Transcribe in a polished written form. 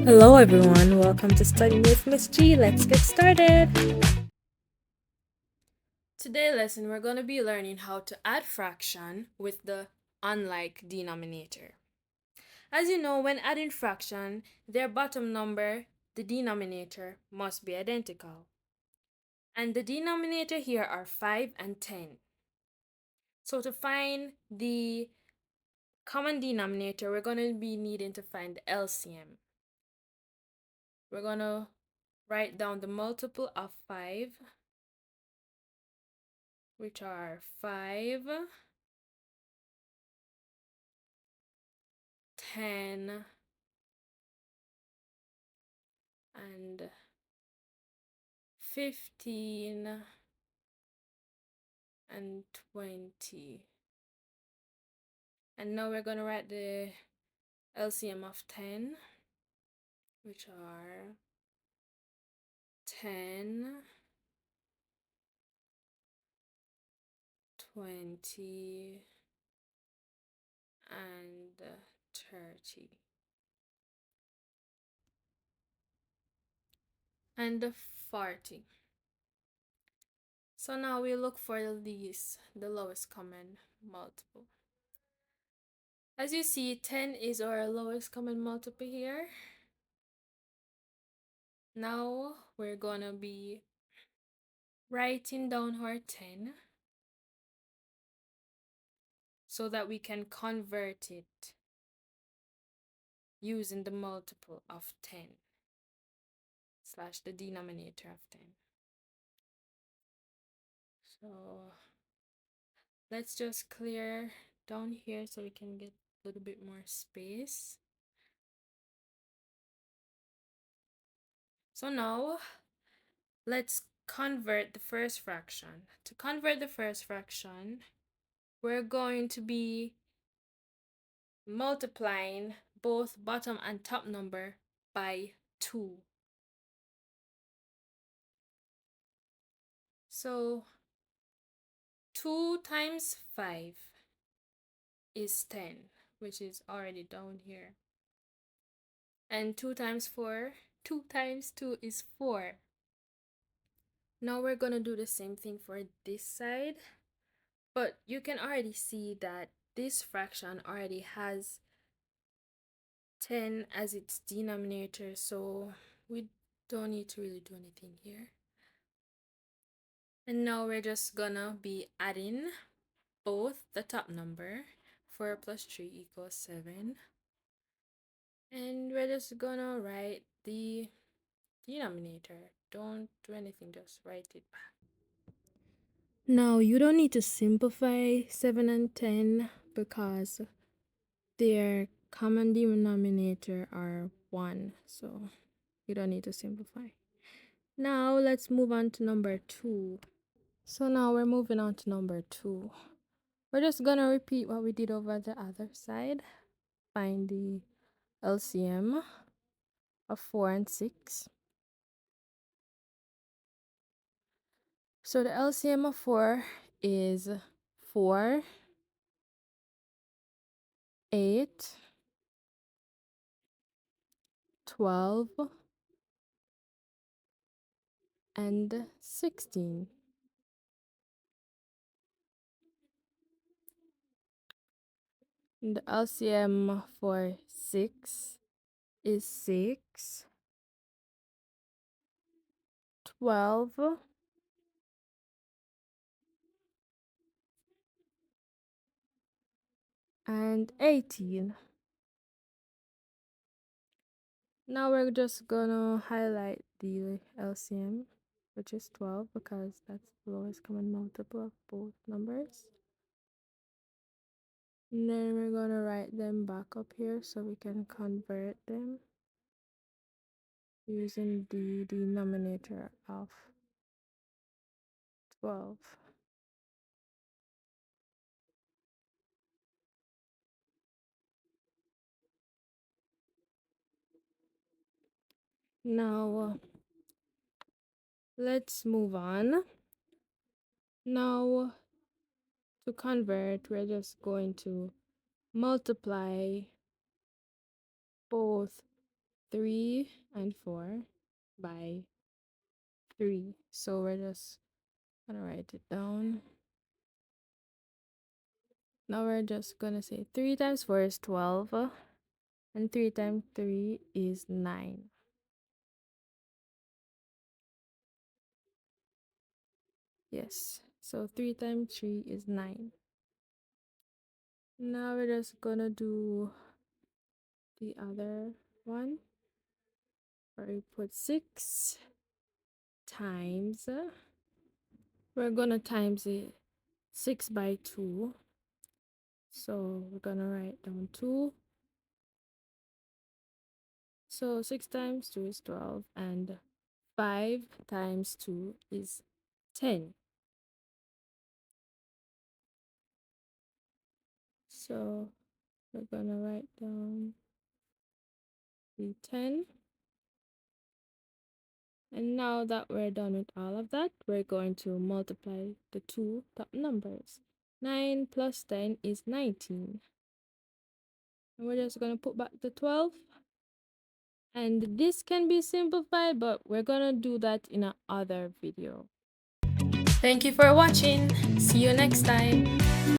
Hello everyone, welcome to Studying with Miss G. Let's get started. Today lesson we're going to be learning how to add fraction with the unlike denominator. As you know, when adding fraction, their bottom number, the denominator, must be identical. And the denominator here are 5 and 10. So to find the common denominator, we're going to be needing to find the LCM. We're going to write down the multiple of 5, which are 5, 10, and 15, and 20. And now we're going to write the LCM of 10, which are 10, 20, and 30. And 40. So now we look for the lowest common multiple. As you see, 10 is our lowest common multiple here. Now we're gonna be writing down our 10 so that we can convert it using the multiple of 10 slash the denominator of 10. So let's just clear down here so we can get a little bit more space. So now let's convert the first fraction. To convert the first fraction, we're going to be multiplying both bottom and top number by 2. So 2 times 5 is 10, which is already down here. And 2 times 4, 2 times 2 is 4. Now we're going to do the same thing for this side. But you can already see that this fraction already has 10 as its denominator, so we don't need to really do anything here. And now we're just gonna be adding both the top number, 4 plus 3 equals 7. And we're just gonna write the denominator. Don't do anything, just write it back. Now you don't need to simplify 7 and 10 because their common denominator are 1, so you don't need to simplify. Now let's move on to number 2. So now we're moving on to number 2. We're just gonna repeat what we did over the other side. Find the LCM of 4 and 6. So the LCM of 4 is 4, 8, 12, and 16. And the LCM for 6 is 6, 12, and 18. Now we're just gonna highlight the LCM, which is 12, because that's the lowest common multiple of both numbers. And then we're gonna write them back up here so we can convert them using the denominator of 12. Now let's move on. Now to convert, we're just going to multiply both 3 and 4 by 3. So we're just gonna write it down. Now we're just gonna say 3 times 4 is 12, and 3 times 3 is 9. Yes, so 3 times 3 is 9. Now we're just gonna do the other one, where we put 6 times, we're gonna times it 6 by 2. So we're gonna write down 2. So 6 times 2 is 12, and 5 times 2 is 10. So we're gonna write down the 10. And now that we're done with all of that, we're going to multiply the two top numbers. 9 plus 10 is 19. And we're just going to put back the 12. And this can be simplified, but we're going to do that in another video. Thank you for watching. See you next time.